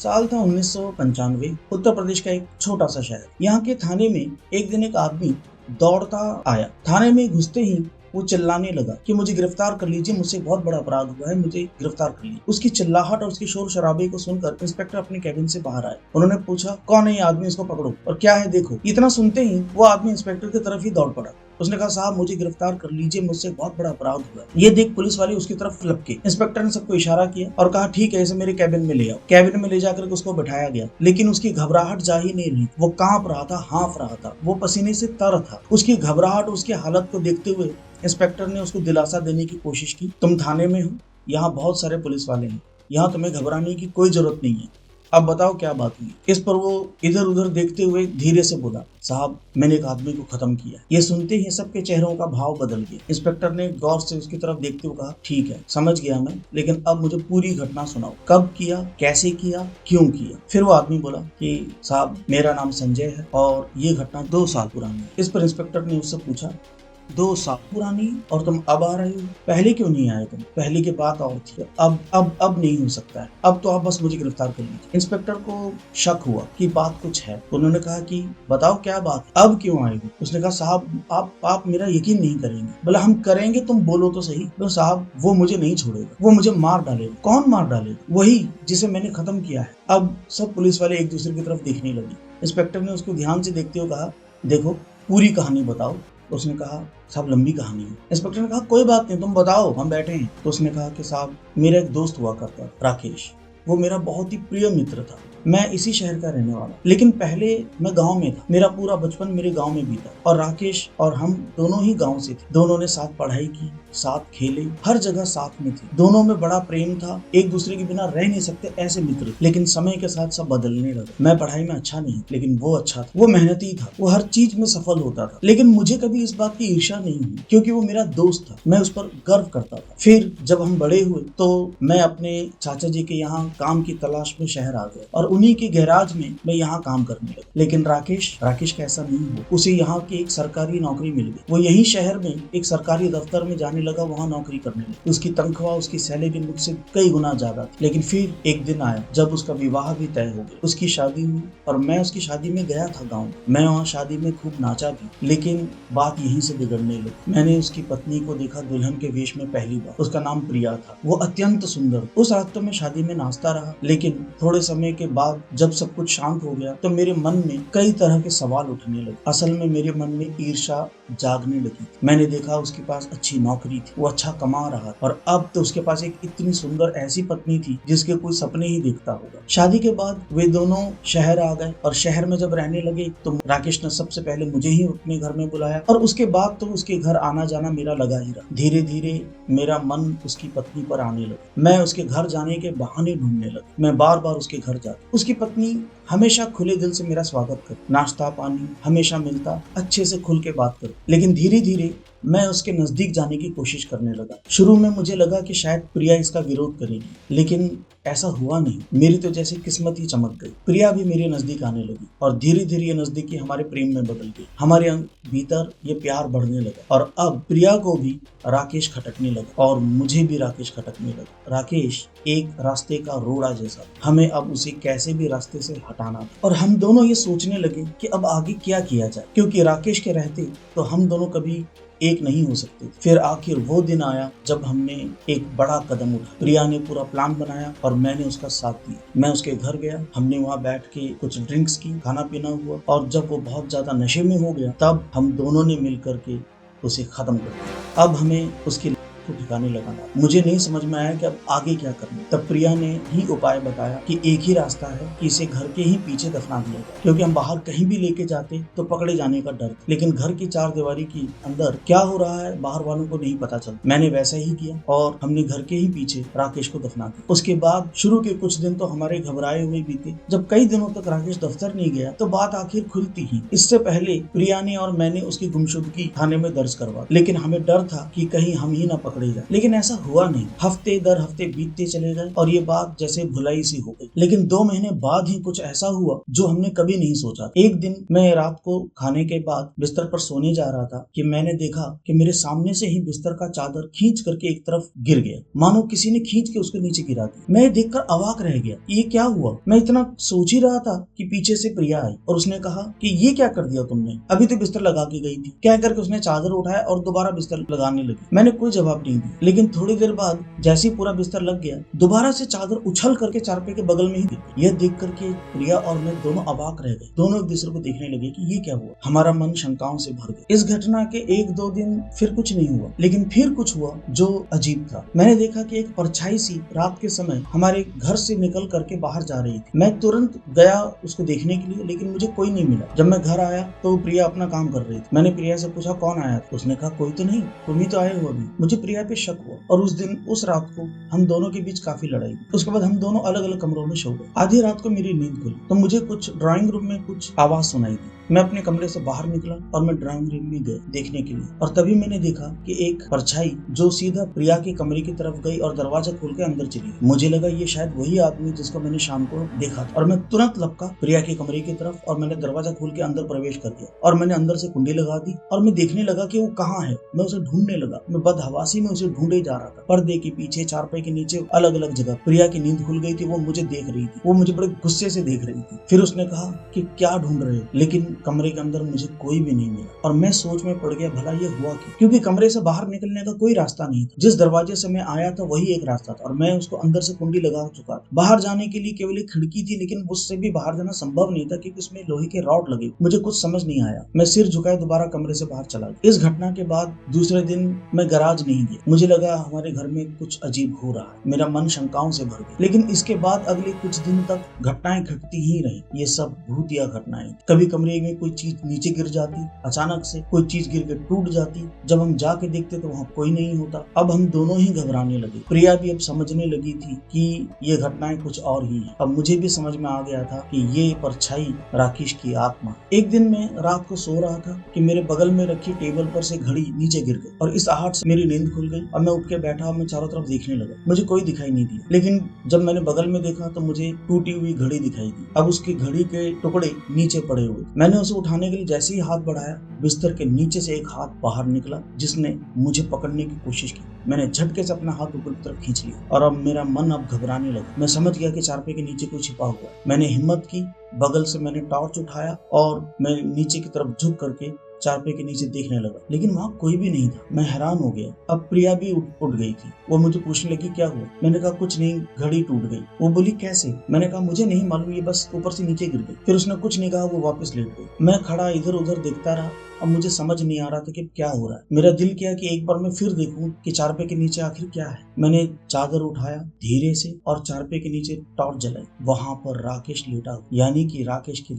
साल था 1995। उत्तर प्रदेश का एक छोटा सा शहर। यहाँ के थाने में एक दिन एक आदमी दौड़ता आया। थाने में घुसते ही वो चिल्लाने लगा कि मुझे गिरफ्तार कर लीजिए, मुझसे बहुत बड़ा अपराध हुआ है, मुझे गिरफ्तार कर लीजिए। उसकी चिल्लाहट और उसकी शोर शराबे को सुनकर इंस्पेक्टर अपने कैबिन से बाहर आए। उन्होंने पूछा, कौन है ये आदमी, इसको पकड़ो और क्या है देखो। इतना सुनते ही वो आदमी इंस्पेक्टर की तरफ ही दौड़ पड़ा। उसने कहा, साहब मुझे गिरफ्तार कर लीजिए, मुझसे बहुत बड़ा अपराध हुआ। ये देख पुलिस वाले उसकी तरफ लपके। इंस्पेक्टर ने सबको इशारा किया और कहा, ठीक है, इसे मेरे कैबिन में ले आओ। कैबिन में ले जाकर उसको बैठाया गया, लेकिन उसकी घबराहट जा ही नहीं रही। वो कांप रहा था, हाँफ रहा था, वो पसीने से तर था। उसकी घबराहट, उसकी हालत को देखते हुए इंस्पेक्टर ने उसको दिलासा देने की कोशिश की। तुम थाने में हो, यहाँ बहुत सारे पुलिस वाले हैं, यहाँ तुम्हें घबराने की कोई जरूरत नहीं है। अब बताओ क्या बात हुई। इस पर वो इधर उधर देखते हुए धीरे से बोला, साहब मैंने एक आदमी को खत्म किया। ये सुनते ही सबके चेहरों का भाव बदल गया। इंस्पेक्टर ने गौर से उसकी तरफ देखते हुए कहा, ठीक है, समझ गया मैं, लेकिन अब मुझे पूरी घटना सुनाओ। कब किया, कैसे किया, क्यों किया। फिर वो आदमी बोला कि साहब मेरा नाम संजय है और ये घटना 2 साल पुरानी है। इस पर इंस्पेक्टर ने उससे पूछा, 2 साल पुरानी और तुम अब आ रहे हो, पहले क्यों नहीं आए तुम? पहले की बात और थी, अब नहीं हो सकता है, अब तो आप बस मुझे गिरफ्तार कर लीजिए। इंस्पेक्टर को शक हुआ कि बात कुछ है। उन्होंने कहा कि बताओ क्या बात, अब क्यों आए हो? उसने कहा, साहब आप मेरा यकीन नहीं करेंगे। बोला, हम करेंगे, तुम बोलो तो सही। तो साहब वो मुझे नहीं छोड़ेगा, वो मुझे मार डालेगा। कौन मार डालेगा? वही जिसे मैंने खत्म किया है। अब सब पुलिस वाले एक दूसरे की तरफ देखने लगे। इंस्पेक्टर ने उसको ध्यान से देखते हुए कहा, देखो पूरी कहानी बताओ। उसने कहा, साहब लंबी कहानी है। इंस्पेक्टर ने कहा, कोई बात नहीं, तुम बताओ, हम बैठे हैं। तो उसने कहा कि साहब मेरा एक दोस्त हुआ करता राकेश, वो मेरा बहुत ही प्रिय मित्र था। मैं इसी शहर का रहने वाला, लेकिन पहले मैं गांव में था। मेरा पूरा बचपन मेरे गांव में बीता और राकेश और हम दोनों ही गांव से थे। दोनों ने साथ पढ़ाई की, साथ खेले, हर जगह साथ में थे। दोनों में बड़ा प्रेम था, एक दूसरे के बिना रह नहीं सकते, ऐसे मित्र। लेकिन समय के साथ सब बदलने लगा। मैं पढ़ाई में अच्छा नहीं, लेकिन वो अच्छा था, वो मेहनती था, वो हर चीज में सफल होता था। लेकिन मुझे कभी इस बात की ईर्ष्या नहीं हुई, क्योंकि वो मेरा दोस्त था, मैं उस पर गर्व करता था। फिर जब हम बड़े हुए तो मैं अपने चाचा जी के यहाँ काम की तलाश में शहर आ गया और उन्हीं के गैराज में मैं यहाँ काम करने लगा। लेकिन राकेश कैसा नहीं हुआ। उसे यहाँ की एक सरकारी नौकरी मिल गई। वो यही शहर में एक सरकारी दफ्तर में जाने लगा, वहाँ नौकरी करने लगा। उसकी तनख्वाह, उसकी सैलरी मुझसे कई गुना ज्यादा थी। लेकिन फिर एक दिन आया जब उसका विवाह भी तय हो गया। उसकी शादी हुई और मैं उसकी शादी में गया था गाँव। मैं वहाँ शादी में खूब नाचा भी, लेकिन बात यहीं से बिगड़ने लगी। मैंने उसकी पत्नी को देखा दुल्हन के वेश में पहली बार। उसका नाम प्रिया था। वो अत्यंत सुंदर। उस रात तो मैं शादी में नाचता रहा, लेकिन थोड़े समय के बाद जब सब कुछ शांत हो गया तो मेरे मन में कई तरह के सवाल उठने लगे। असल में मेरे मन में ईर्ष्या जागने लगी। मैंने देखा उसके पास अच्छी नौकरी थी, वो अच्छा कमा रहा, और अब तो उसके पास एक इतनी सुंदर ऐसी पत्नी थी जिसके कोई सपने ही देखता होगा। शादी के बाद वे दोनों शहर आ गए और शहर में जब रहने लगे तो राकेश ने सबसे पहले मुझे ही अपने घर में बुलाया और उसके बाद तो उसके घर आना जाना मेरा लगा ही रहा। धीरे धीरे मेरा मन उसकी पत्नी पर आने लगा। मैं उसके घर जाने के बहाने ढूंढने लगा। मैं बार बार उसके घर जाता। उसकी पत्नी हमेशा खुले दिल से मेरा स्वागत कर, नाश्ता पानी हमेशा मिलता, अच्छे से खुल के बात कर। लेकिन धीरे धीरे मैं उसके नजदीक जाने की कोशिश करने लगा। शुरू में मुझे लगा कि शायद प्रिया इसका विरोध करेगी, लेकिन ऐसा हुआ नहीं। मेरी तो जैसे किस्मत ही चमक गई। प्रिया भी मेरे नजदीक आने लगी और धीरे धीरे ये नजदीकी हमारे प्रेम में बदल गई। हमारे भीतर ये प्यार बढ़ने लगा और अब प्रिया को भी राकेश खटकने लगा और मुझे भी राकेश खटकने लगा। राकेश एक रास्ते का रोड़ा जैसा, हमें अब उसे कैसे भी रास्ते से हटाना था। और हम दोनों ये सोचने लगे कि अब आगे क्या किया जाए, क्योंकि राकेश के रहते तो हम दोनों कभी एक नहीं हो सकते। फिर आखिर वो दिन आया जब हमने एक बड़ा कदम उठाया। प्रिया ने पूरा प्लान बनाया और मैंने उसका साथ दिया। मैं उसके घर गया, हमने वहाँ बैठ के कुछ ड्रिंक्स की, खाना पीना हुआ, और जब वो बहुत ज्यादा नशे में हो गया तब हम दोनों ने मिल करके उसे खत्म कर दिया। अब हमें उसकी को ठिकाने लगाना। मुझे नहीं समझ में आया कि अब आगे क्या करना। तब प्रिया ने ही उपाय बताया कि एक ही रास्ता है कि इसे घर के ही पीछे दफना दिया जाए, क्योंकि हम बाहर कहीं भी लेके जाते तो पकड़े जाने का डर। लेकिन घर की 4 दीवारी की अंदर क्या हो रहा है बाहर वालों को नहीं पता चलता। मैंने वैसा ही किया और हमने घर के ही पीछे राकेश को दफना दिया। उसके बाद शुरू के कुछ दिन तो हमारे घबराए हुए बीते। जब कई दिनों तक राकेश दफ्तर नहीं गया तो बात आखिर खुलती ही। इससे पहले प्रिया ने और मैंने उसकी गुमशुदगी थाने में दर्ज करवा, लेकिन हमें डर था कि कहीं हम ही ना पकड़े जाए, लेकिन ऐसा हुआ नहीं। हफ्ते दर हफ्ते बीतते चले गए और ये बात जैसे भुलाई सी हो गई। लेकिन 2 महीने बाद ही कुछ ऐसा हुआ जो हमने कभी नहीं सोचा। एक दिन मैं रात को खाने के बाद बिस्तर पर सोने जा रहा था कि मैंने देखा कि मेरे सामने से ही बिस्तर का चादर खींच करके एक तरफ गिर गया, मानो किसी ने खींच के उसके नीचे गिरा दिया। मैं देखकर अवाक रह गया, ये क्या हुआ। मैं इतना सोच ही रहा था कि पीछे से प्रिया आई और उसने कहा कि ये क्या कर दिया तुमने, अभी तो बिस्तर लगा के गई थी। कह करके उसने चादर उठाया और दोबारा बिस्तर लगाने लगी। मैंने कोई जवाब नहीं दिया, लेकिन थोड़ी देर बाद जैसे ही पूरा बिस्तर लग गया, दोबारा से चादर उछल करके चारपाई के बगल में ही गिर गई। यह देख करके प्रिया और मैं दोनों अवाक रह गए। दोनों एक दूसरे को देखने लगे कि ये क्या हुआ। हमारा मन शंकाओं से भर गया। इस घटना के 1-2 दिन फिर कुछ नहीं हुआ, लेकिन फिर कुछ हुआ जो अजीब था। मैंने देखा कि एक परछाई सी रात के समय हमारे घर से निकल करके बाहर जा रही थी। मैं तुरंत गया उसको देखने के लिए, लेकिन मुझे कोई नहीं मिला। जब मैं घर आया तो प्रिया अपना काम कर रही थी। मैंने प्रिया से पूछा कौन आया था। उसने कहा कोई तो नहीं, तुम ही तो आए हो अभी। मुझे प्रिया पे शक हुआ और उस रात को हम दोनों के बीच काफी लड़ाई हुई। उसके बाद हम दोनों अलग अलग कमरों में सो गए। आधी रात को मेरी नींद खुली तो मुझे कुछ ड्राइंग रूम में कुछ आवाज सुनाई दी। मैं अपने कमरे से बाहर निकला और मैं ड्राइंग रूम में गया देखने के लिए, और तभी मैंने देखा कि एक परछाई जो सीधा प्रिया के कमरे की तरफ गई और दरवाजा खोल के अंदर चली गई। मुझे लगा ये शायद वही आदमी जिसको मैंने शाम को देखा था, और मैं तुरंत लपका प्रिया के कमरे की तरफ और मैंने दरवाजा खोल के अंदर प्रवेश कर दिया और मैंने अंदर से कुंडी लगा दी और मैं देखने लगा कि वो कहाँ है। मैं उसे ढूंढने लगा। मैं बदहवासी में उसे ढूंढे जा रहा था, पर्दे के पीछे, चारपाई के नीचे, अलग अलग जगह। प्रिया की नींद खुल गई थी, वो मुझे देख रही थी, वो मुझे बड़े गुस्से से देख रही थी। फिर उसने कहा कि क्या ढूंढ रहे हो, लेकिन कमरे के अंदर मुझे कोई भी नहीं मिला और मैं सोच में पड़ गया भला ये हुआ क्यों, क्योंकि कमरे से बाहर निकलने का कोई रास्ता नहीं था। जिस दरवाजे से मैं आया था वही एक रास्ता था और मैं उसको अंदर से कुंडी लगा चुका था। बाहर जाने के लिए केवल एक खिड़की थी, लेकिन उससे भी बाहर जाना संभव नहीं था क्योंकि उसमें लोहे के रॉड लगे। मुझे कुछ समझ नहीं आया। मैं सिर झुकाए दोबारा कमरे से बाहर चला गया। इस घटना के बाद दूसरे दिन मैं गैराज नहीं गया। मुझे लगा हमारे घर में कुछ अजीब हो रहा है। मेरा मन शंकाओं से भर गया। लेकिन इसके बाद अगले कुछ दिन तक घटनाएं घटती ही रही। ये सब भूतिया घटनाएं। कभी कमरे में कोई चीज नीचे गिर जाती, अचानक से कोई चीज गिर के टूट जाती। जब हम जाके देखते तो वहाँ कोई नहीं होता। अब हम दोनों ही घबराने लगे। प्रिया भी अब समझने लगी थी कि ये घटनाएं कुछ और ही हैं। अब मुझे भी समझ में आ गया था कि ये परछाई राकेश की आत्मा। एक दिन मैं रात को सो रहा था कि मेरे बगल में रखी टेबल पर से घड़ी नीचे गिर गई और इस आहट से मेरी नींद खुल गई और मैं उठ के बैठा और मैं चारों तरफ देखने लगा। मुझे कोई दिखाई नहीं दिया, लेकिन जब मैंने बगल में देखा तो मुझे टूटी हुई घड़ी दिखाई दी। अब उसकी घड़ी के टुकड़े नीचे पड़े हुए। मैंने उसे उठाने के लिए जैसे ही हाथ बढ़ाया, बिस्तर के नीचे से एक हाथ बाहर निकला जिसने मुझे पकड़ने की कोशिश की। मैंने झटके से अपना हाथ ऊपर की तरफ खींच लिया और अब मेरा मन अब घबराने लगा। मैं समझ गया कि चारपाई के नीचे कोई छिपा हुआ है। मैंने हिम्मत की, बगल से मैंने टॉर्च उठाया और मैं नीचे की तरफ झुक करके चारपाई के नीचे देखने लगा, लेकिन वहाँ कोई भी नहीं था। मैं हैरान हो गया। अब प्रिया भी उठ गई थी। वो मुझे पूछने लगी क्या हुआ। मैंने कहा कुछ नहीं, घड़ी टूट गई। वो बोली कैसे। मैंने कहा मुझे नहीं मालूम, ये बस ऊपर से नीचे गिर गई। फिर उसने कुछ नहीं कहा, वो वापस लेट गई। मैं खड़ा इधर उधर देखता रहा। अब मुझे समझ नहीं आ रहा था कि क्या हो रहा है। मेरा दिल किया कि एक बार मैं फिर देखूं कि चारपाई के नीचे आखिर क्या है। मैंने चादर उठाया धीरे से और चारपाई के नीचे टॉर्च जलाई। वहां पर राकेश लेटा, यानी कि राकेश की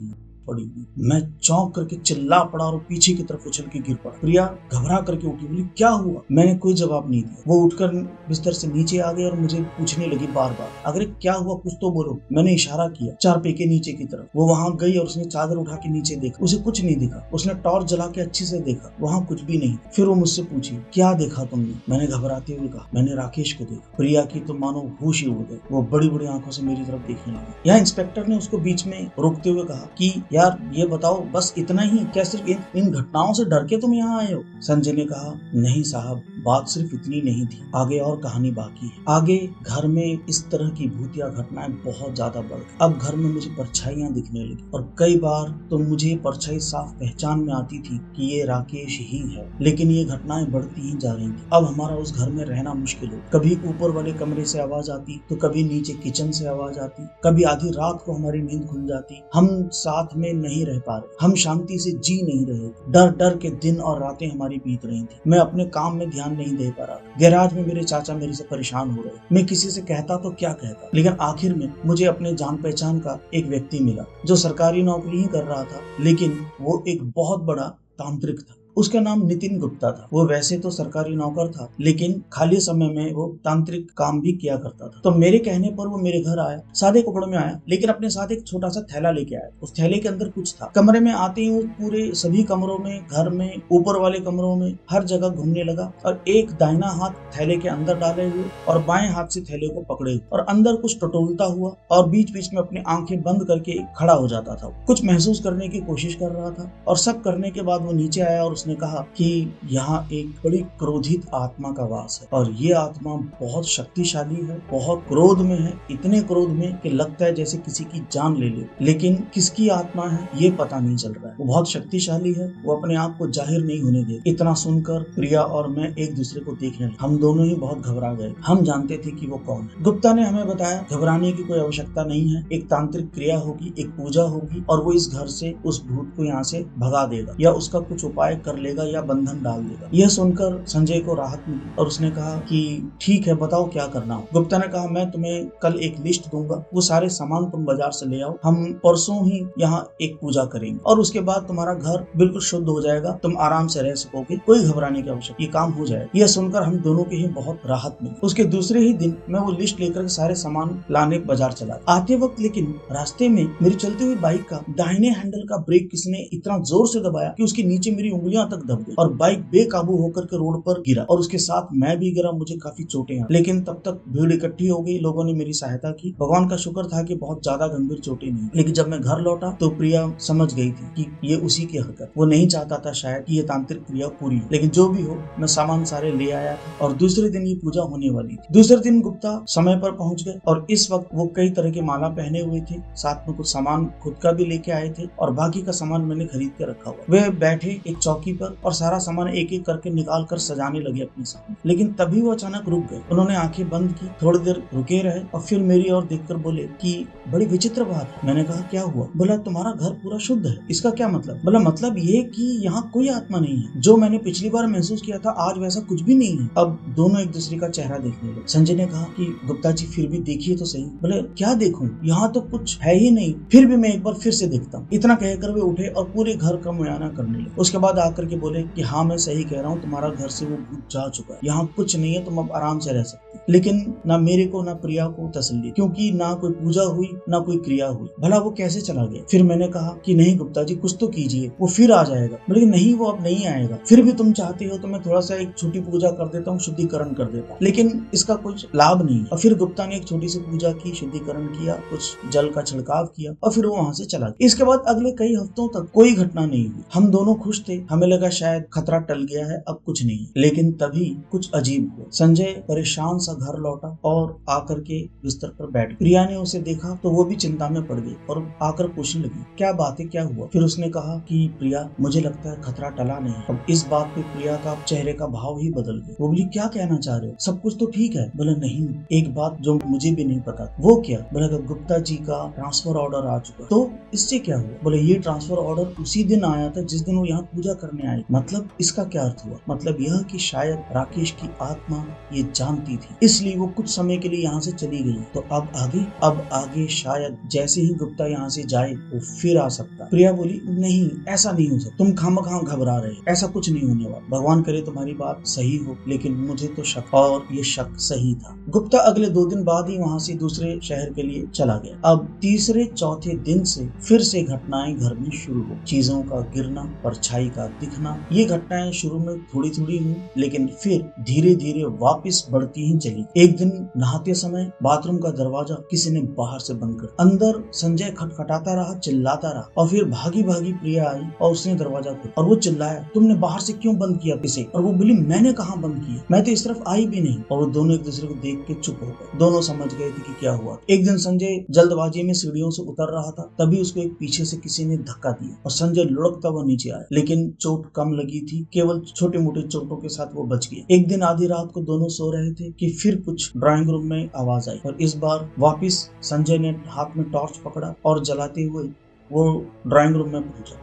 पड़ी हुई। मैं चौंक करके चिल्ला पड़ा और पीछे की तरफ उछल के गिर पड़ा। प्रिया घबरा करके उठी, बोली क्या हुआ। मैंने कोई जवाब नहीं दिया। वो उठकर बिस्तर से नीचे आ गई और मुझे पूछने लगी बार बार, अगर क्या हुआ कुछ तो बोलो। मैंने इशारा किया चारपाई के नीचे की तरफ। वो वहां गई और उसने चादर उठा के नीचे देखा। उसे कुछ नहीं दिखा। उसने टॉर्च जला के अच्छे से देखा, वहां कुछ भी नहीं। फिर वो मुझसे पूछी क्या देखा तुमने। मैंने घबराते हुए कहा मैंने राकेश को देखा। प्रिया की तो मानो होश ही उड़ गई। वो बड़ी बड़ी आंखों से मेरी तरफ देखने लगी। यहाँ इंस्पेक्टर ने उसको बीच में रोकते हुए कहा कि यार ये बताओ बस इतना ही, क्या सिर्फ इन घटनाओं से डर के तुम यहाँ आए हो। संजय ने कहा नहीं साहब, बात सिर्फ इतनी नहीं थी, आगे और कहानी बाकी है। आगे घर में इस तरह की भूतिया घटनाएं बहुत ज्यादा बढ़ गई। अब घर में मुझे परछाइयां दिखने लगी और कई बार तो मुझे परछाई साफ पहचान में आती थी कि ये राकेश ही है। लेकिन ये घटनाएं बढ़ती ही जा रही थी। अब हमारा उस घर में रहना मुश्किल हो। कभी ऊपर वाले कमरे से आवाज आती तो कभी नीचे किचन से आवाज आती, कभी आधी रात को हमारी नींद खुल जाती। हम साथ में नहीं रह पा रहे, हम शांति से जी नहीं रहे। डर डर के दिन और रातें हमारी बीत रही थी। मैं अपने काम में ध्यान नहीं दे पा रहा। गैराज में मेरे चाचा मेरे से परेशान हो रहे। मैं किसी से कहता तो क्या कहता, लेकिन आखिर में मुझे अपने जान पहचान का एक व्यक्ति मिला जो सरकारी नौकरी ही कर रहा था, लेकिन वो एक बहुत बड़ा तांत्रिक था। उसका नाम नितिन गुप्ता था। वो वैसे तो सरकारी नौकर था, लेकिन खाली समय में वो तांत्रिक काम भी किया करता था। तो मेरे कहने पर वो मेरे घर आया, सादे कपड़ों में आया, लेकिन अपने साथ एक छोटा सा थैला लेके आया। उस थैले के अंदर कुछ था। कमरे में आते ही वो पूरे सभी कमरों में, घर में, ऊपर वाले कमरों में, हर जगह घूमने लगा और एक दाहिना हाथ थैले के अंदर डाले हुए और बाएं हाथ से थैले को पकड़े हुए और अंदर कुछ टटोलता हुआ और बीच बीच में अपनी आंखें बंद करके खड़ा हो जाता था। कुछ महसूस करने की कोशिश कर रहा था और सब करने के बाद वो नीचे आया और उसने कहा कि यहाँ एक बड़ी क्रोधित आत्मा का वास है और ये आत्मा बहुत शक्तिशाली है, बहुत क्रोध में है, इतने क्रोध में कि लगता है जैसे किसी की जान ले ले, लेकिन किसकी आत्मा है ये पता नहीं चल रहा है। वो बहुत शक्तिशाली है, वो अपने आप को जाहिर नहीं होने दे। इतना सुनकर प्रिया और मैं एक दूसरे को देखने लगे। हम दोनों ही बहुत घबरा गए। हम जानते थे कि वो कौन है। गुप्ता ने हमें बताया घबराने की कोई आवश्यकता नहीं है, एक तांत्रिक क्रिया होगी, एक पूजा होगी और वो इस घर से उस भूत को यहाँ से भगा देगा या उसका कुछ उपाय कर लेगा या बंधन डाल देगा। यह सुनकर संजय को राहत मिली और उसने कहा कि ठीक है, बताओ क्या करना हो। गुप्ता ने कहा मैं तुम्हें कल एक लिस्ट दूंगा, वो सारे सामान तुम बाजार से ले आओ, हम परसों ही यहाँ एक पूजा करेंगे और उसके बाद तुम्हारा घर बिल्कुल शुद्ध हो जाएगा, तुम आराम से रह सकोगे, कोई घबराने की आवश्यकता, ये काम हो जाएगा। यह सुनकर हम दोनों के ही बहुत राहत मिली। उसके दूसरे ही दिन मैं वो लिस्ट लेकर सारे सामान लाने बाजार चला। आते वक्त लेकिन रास्ते में मेरी चलती हुई बाइक का दाहिने हैंडल का ब्रेक किसने इतना जोर से दबाया कि उसके नीचे मेरी उंगलियां तक दब गई और बाइक बेकाबू होकर के रोड पर गिरा और उसके साथ मैं भी गिरा। मुझे काफी चोटें आई, लेकिन तब तक भीड़ इकट्ठी हो गई, लोगों ने मेरी सहायता की। भगवान का शुक्र था कि बहुत ज्यादा गंभीर चोटें नहीं। लेकिन जब मैं घर लौटा तो प्रिया समझ गई थी कि ये उसी की हरकत। वो नहीं चाहता था शायद कि ये तांत्रिक क्रिया पूरी हो, लेकिन जो भी हो मैं सामान सारे ले आया था और दूसरे दिन ये पूजा होने वाली थी। दूसरे दिन गुप्ता समय पर पहुंच गए और इस वक्त वो कई तरह की माला पहने हुए थे, साथ में कुछ सामान खुद का भी लेके आए थे और बाकी का सामान मैंने खरीद के रखा हुआ। वे बैठे एक चौकी पर और सारा सामान एक एक करके निकाल कर सजाने लगे अपने सामने। लेकिन तभी वो अचानक रुक गए। उन्होंने आंखें बंद की, थोड़ी देर रुके रहे और फिर मेरी ओर देखकर बोले कि बड़ी विचित्र बात है। मैंने कहा क्या हुआ? बोला तुम्हारा घर पूरा शुद्ध है। इसका क्या मतलब? बोला मतलब ये कि यहाँ कोई आत्मा नहीं है। जो मैंने पिछली बार महसूस किया था आज वैसा कुछ भी नहीं है। अब दोनों एक दूसरे का चेहरा देखने लगे। संजय ने कहा कि गुप्ता जी फिर भी देखिए तो सही। बोले क्या देखूं, यहाँ तो कुछ है ही नहीं। फिर भी मैं एक बार फिर से देखता हूँ। इतना कहकर वे उठे और पूरे घर का मुआयना करने लगे। उसके बाद आकर के बोले कि हाँ मैं सही कह रहा हूँ, तुम्हारा घर से वो भूत जा चुका है, यहाँ कुछ नहीं है, तुम अब आराम से रह सकती। लेकिन ना मेरे को ना प्रिया को तसल्ली, क्योंकि ना कोई पूजा हुई ना कोई क्रिया हुई। भला वो कैसे चला गया? फिर मैंने कहा कि नहीं गुप्ता जी कुछ तो कीजिए, वो फिर आ जाएगा। बोले नहीं वो अब नहीं आएगा, फिर भी तुम चाहती हो तो मैं थोड़ा सा एक छोटी पूजा कर देता हूँ, शुद्धिकरण कर देता हूँ, लेकिन इसका कुछ लाभ नहीं है। और फिर गुप्ता ने एक छोटी सी पूजा की, शुद्धिकरण किया, कुछ जल का छिड़काव किया और फिर वो वहां से चला गया। इसके बाद अगले कई हफ्तों तक कोई घटना नहीं हुई। हम दोनों खुश थे, हमें लगा शायद खतरा टल गया है, अब कुछ नहीं। लेकिन तभी कुछ अजीब हुआ। संजय परेशान सा घर लौटा और आकर के बिस्तर पर बैठ गया। प्रिया ने उसे देखा तो वो भी चिंता में पड़ गई और आकर पूछने लगी क्या बात है, क्या हुआ? फिर उसने कहा कि प्रिया मुझे लगता है खतरा टला नहीं। अब इस बात पे प्रिया का चेहरे का भाव ही बदल गया। वो बोली क्या कहना चाह रहे हो, सब कुछ तो ठीक है। बोला नहीं, एक बात जो मुझे भी नहीं पता। वो क्या? बोला गुप्ता जी का ट्रांसफर ऑर्डर आ चुका। तो इससे क्या हुआ? बोले ये ट्रांसफर ऑर्डर उसी दिन आया था जिस दिन वो यहाँ पूजा करने आए। मतलब इसका क्या अर्थ हुआ? मतलब यह कि शायद राकेश की आत्मा ये जानती थी, इसलिए वो कुछ समय के लिए यहाँ से चली गई। तो अब आगे शायद जैसे ही गुप्ता यहाँ से जाए वो फिर आ सकता। प्रिया बोली नहीं ऐसा नहीं हो सकता, तुम खामखा घबरा रहे, ऐसा कुछ नहीं होने वाला। भगवान करे तुम्हारी बात सही हो, लेकिन मुझे तो शक, और ये शक सही था। गुप्ता अगले 2 दिन बाद ही वहाँ से दूसरे शहर के लिए चला गया। अब तीसरे चौथे दिन से फिर से घटनाएं घर में शुरू हो, चीजों का गिरना, परछाई का दिखना। ये घटनाएं शुरू में थोड़ी थोड़ी हुई, लेकिन फिर धीरे धीरे वापस बढ़ती ही चली। एक दिन नहाते समय बाथरूम का दरवाजा किसी ने बाहर से बंद कर, अंदर संजय खटखटाता रहा, चिल्लाता रहा और फिर भागी भागी प्रिया आई और उसने दरवाजा खोला और वो चिल्लाया तुमने बाहर से क्यों बंद किया इसे? और वो बोली मैंने कहाँ बंद किया, मैं तो इस तरफ आई भी नहीं। और वो दोनों एक दूसरे को देख के चुप हो गए। दोनों समझ गए थे कि क्या हुआ। एक दिन संजय जल्दबाजी में सीढ़ियों से उतर रहा था, तभी उसको एक पीछे से किसी ने धक्का दिया और संजय लुढ़कता हुआ नीचे आया, लेकिन चोट कम लगी थी, केवल छोटे मोटे चोटों के साथ वो बच गया। एक दिन आधी रात को दोनों सो रहे थे कि फिर कुछ ड्राइंग रूम में आवाज आई और इस बार वापिस संजय ने हाथ में टॉर्च पकड़ा और जलाते हुए वो ड्राइंग रूम में पहुंचा।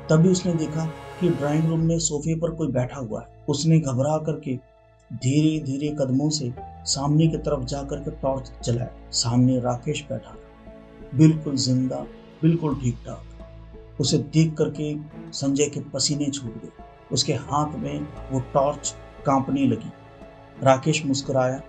तभी उसने देखा कि ड्राइंग रूम में सोफे पर कोई बैठा हुआ है। उसने घबरा करके धीरे धीरे कदमों से सामने की तरफ जाकर के टॉर्च जलाया। सामने राकेश बैठा था, बिल्कुल जिंदा, बिल्कुल ठीक ठाक। उसे देख करके संजय के पसीने छूट गए। उसके हाथ में वो टॉर्च कांपने लगी। राकेश मुस्कुराया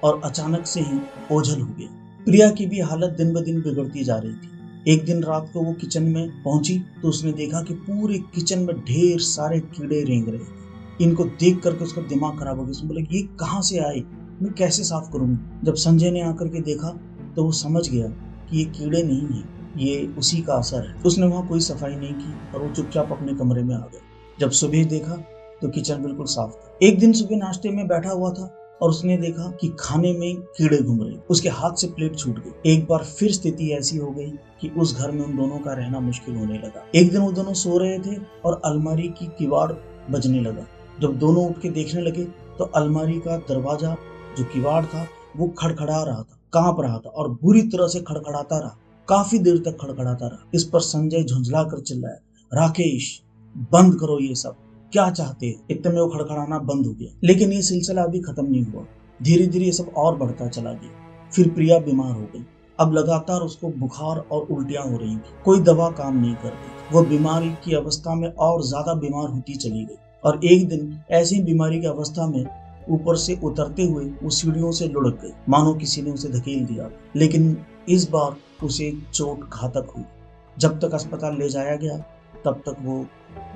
और अचानक से ही ओझल हो गया। प्रिया की भी हालत दिन ब दिन बिगड़ती जा रही थी। एक दिन रात को वो किचन में पहुंची तो उसने देखा कि पूरे किचन में ढेर सारे कीड़े रेंग रहे थे। इनको देख करके उसका दिमाग खराब हो गया। उसने बोला ये कहाँ से आए, मैं कैसे साफ करूंगी। जब संजय ने आकर के देखा तो वो समझ गया कि ये कीड़े नहीं है, ये उसी का असर है। उसने वहां कोई सफाई नहीं की और वो चुपचाप अपने कमरे में आ गया। जब सुबह देखा तो किचन बिल्कुल साफ था। एक दिन सुबह नाश्ते में बैठा हुआ था और उसने देखा कि खाने में कीड़े घूम रहे। उसके हाथ से प्लेट छूट गई। एक बार फिर स्थिति ऐसी हो गई कि उस घर में उन दोनों का रहना मुश्किल होने लगा। एक दिन वो दोनों सो रहे थे और अलमारी की किवाड़ बजने लगा। जब दोनों उठ के देखने लगे तो अलमारी का दरवाजा जो किवाड़ था वो खड़खड़ा रहा था, कांप रहा था और बुरी तरह से खड़खड़ाता रहा। काफी देर तक खड़खड़ाता रहा। इस पर संजय झुंझला कर चिल्लाया, राकेश बंद करो ये सब, क्या चाहते हैं। इतने में वो खड़खड़ाना बंद हो गया। लेकिन ये सिलसिला अभी खत्म नहीं हुआ। धीरे धीरे ये सब और बढ़ता चला गया। फिर प्रिया बीमार हो गई। अब लगातार उसको बुखार और उल्टियां हो रही थी। कोई दवा काम नहीं कर रही थी। वो बीमारी की अवस्था में और ज्यादा बीमार होती चली गई और एक दिन ऐसी बीमारी की अवस्था में ऊपर से उतरते हुए वो सीढ़ियों से लुढ़क गई, मानो किसी ने उसे धकेल दिया। लेकिन इस बार उसे चोट घातक हुई। जब तक अस्पताल ले जाया गया तब तक वो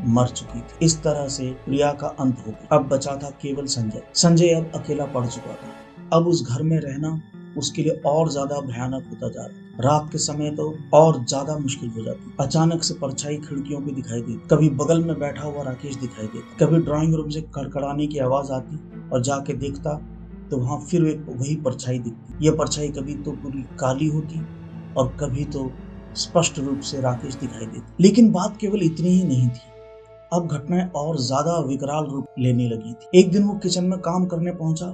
मर चुकी थी। इस तरह से प्रिया का अंत हो गया। अब बचा था केवल संजय। संजय अब अकेला पड़ चुका था। अब उस घर में रहना उसके लिए और ज्यादा भयानक होता जा रहा। रात के समय तो और ज्यादा मुश्किल हो जाती। अचानक से परछाई खिड़कियों पे दिखाई देती। कभी बगल में बैठा हुआ राकेश दिखाई देता। कभी ड्राइंग रूम से कड़कड़ाने की आवाज आती और जाके देखता तो वहां फिर एक वही परछाई दिखती। यह परछाई कभी तो पूरी काली होती और कभी तो स्पष्ट रूप से राकेश दिखाई देती। लेकिन बात केवल इतनी ही नहीं थी। अब घटनाएं और ज्यादा विकराल रूप लेने लगी थी। एक दिन वो किचन में काम करने पहुंचा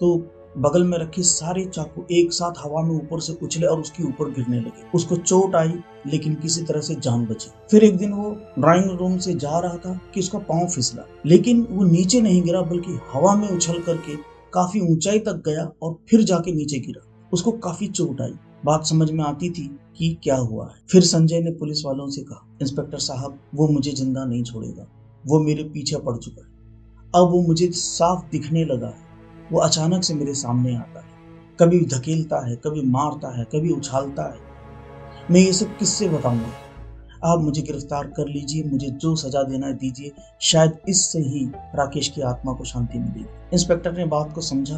तो बगल में रखे सारे चाकू एक साथ हवा में ऊपर से उछले और उसके ऊपर गिरने लगे। उसको चोट आई लेकिन किसी तरह से जान बची। फिर एक दिन वो ड्राइंग रूम से जा रहा था कि उसका पांव फिसला, लेकिन वो नीचे नहीं गिरा बल्कि हवा में उछल करके काफी ऊंचाई तक गया और फिर जाके नीचे गिरा। उसको काफी चोट आई। बात समझ में आती थी कि क्या हुआ है। फिर संजय ने पुलिस वालों से कहा, इंस्पेक्टर साहब वो मुझे जिंदा नहीं छोड़ेगा, वो मेरे पीछे पड़ चुका है। अब वो मुझे साफ दिखने लगा है। वो अचानक से मेरे सामने आता है, कभी धकेलता है, कभी मारता है, कभी उछालता है। मैं ये सब किससे बताऊंगा। आप मुझे गिरफ्तार कर लीजिए, मुझे जो सजा देना है दीजिए, शायद इससे ही राकेश की आत्मा को शांति मिलेगी। इंस्पेक्टर ने बात को समझा।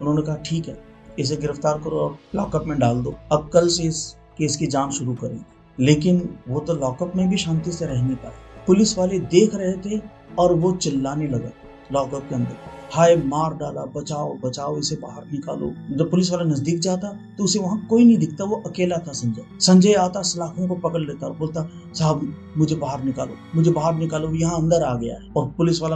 उन्होंने कहा ठीक है, इसे गिरफ्तार करो और लॉकअप में डाल दो। अब कल से इस केस की जांच शुरू करेंगे। लेकिन वो तो लॉकअप में भी शांति से रह नहीं पाए। पुलिस वाले देख रहे थे और वो चिल्लाने लगा लॉकअप के अंदर, हाय मार डाला, बचाओ बचाओ, इसे बाहर निकालो। जब पुलिस वाला नजदीक जाता तो उसे वहां कोई नहीं दिखता। वो अकेला था संजय। संजय आता, सलाखों को पकड़ लेता और बोलता, साहब मुझे बाहर निकालो, मुझे बाहर निकालो, यहाँ अंदर आ गया है। और पुलिस वाला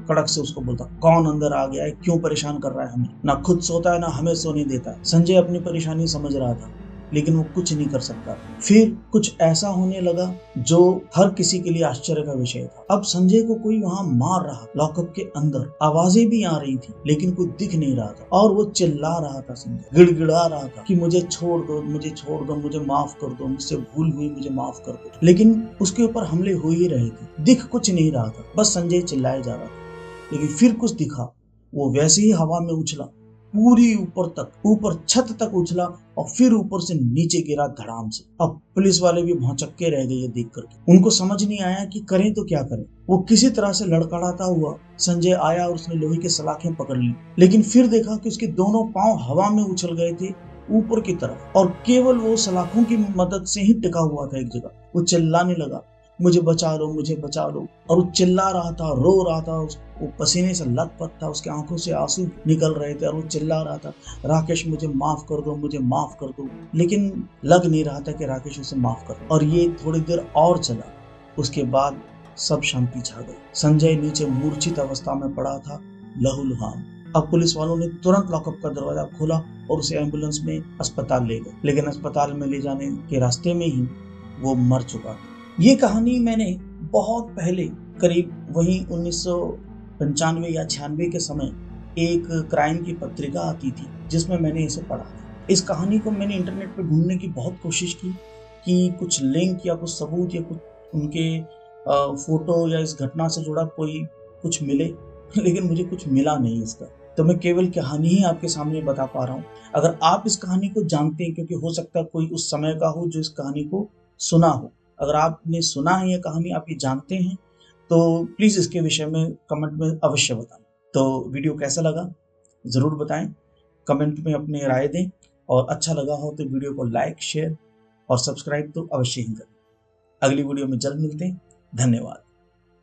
कड़क से उसको बोलता, कौन अंदर आ गया है, क्यों परेशान कर रहा है हमें, ना खुद सोता है ना हमें सोने देता है। संजय अपनी परेशानी समझ रहा था लेकिन वो कुछ नहीं कर सकता। फिर कुछ ऐसा होने लगा जो हर किसी के लिए आश्चर्य का विषय था। अब संजय को कोई वहां मार रहा। लॉकअप के अंदर आवाजें भी आ रही थी लेकिन कोई दिख नहीं रहा था और वो चिल्ला रहा था, संजय गिड़गिड़ा रहा था कि मुझे छोड़ दो, मुझे छोड़ दो, मुझे माफ कर दो, मुझसे भूल हुई, मुझे माफ कर दो। लेकिन उसके ऊपर हमले हो ही रहे थे, दिख कुछ नहीं रहा था, बस संजय चिल्लाए जा रहा था। लेकिन फिर कुछ दिखा। वो वैसे ही हवा में उछला, पूरी ऊपर तक, ऊपर छत तक उछला और फिर ऊपर से नीचे गिरा धड़ाम से। अब पुलिस वाले भी भौचक्के रह गए ये देख करके। उनको समझ नहीं आया कि करें तो क्या करें। वो किसी तरह से लड़खड़ाता हुआ संजय आया और उसने लोहे की सलाखें पकड़ ली। लेकिन फिर देखा कि उसके दोनों पांव हवा में उछल गए थे ऊपर की तरफ और केवल वो सलाखों की मदद से ही टिका हुआ था एक जगह। वो चिल्लाने लगा, मुझे बचा लो, मुझे बचा लो। और वो चिल्ला रहा था, रो रहा था, वो पसीने से लथपथ था, उसके आंखों से आंसू निकल रहे थे और वो चिल्ला रहा था, राकेश मुझे माफ कर दो, मुझे माफ कर दो। लेकिन लग नहीं रहा था कि राकेश उसे माफ कर। और ये थोड़ी देर और चला। उसके बाद सब शांति छा गई। संजय नीचे मूर्छित अवस्था में पड़ा था, लहूलुहान। अब पुलिस वालों ने तुरंत लॉकअप का दरवाजा खोला और उसे एम्बुलेंस में अस्पताल ले गए। लेकिन अस्पताल में ले जाने के रास्ते में ही वो मर चुका था। ये कहानी मैंने बहुत पहले, करीब वही 1995 या 96 के समय एक क्राइम की पत्रिका आती थी जिसमें मैंने इसे पढ़ा था। इस कहानी को मैंने इंटरनेट पर ढूंढने की बहुत कोशिश की कि कुछ लिंक या कुछ सबूत या कुछ उनके फोटो या इस घटना से जुड़ा कोई कुछ मिले, लेकिन मुझे कुछ मिला नहीं इसका। तो मैं केवल कहानी ही आपके सामने बता पा रहा हूँ। अगर आप इस कहानी को जानते हैं, क्योंकि हो सकता है कोई उस समय का हो जो इस कहानी को सुना हो। अगर आपने सुना है ये कहानी, आप ये जानते हैं, तो प्लीज़ इसके विषय में कमेंट में अवश्य बताएं। तो वीडियो कैसा लगा ज़रूर बताएं, कमेंट में अपनी राय दें, और अच्छा लगा हो तो वीडियो को लाइक, शेयर और सब्सक्राइब तो अवश्य ही करें। अगली वीडियो में जल्द मिलते हैं। धन्यवाद।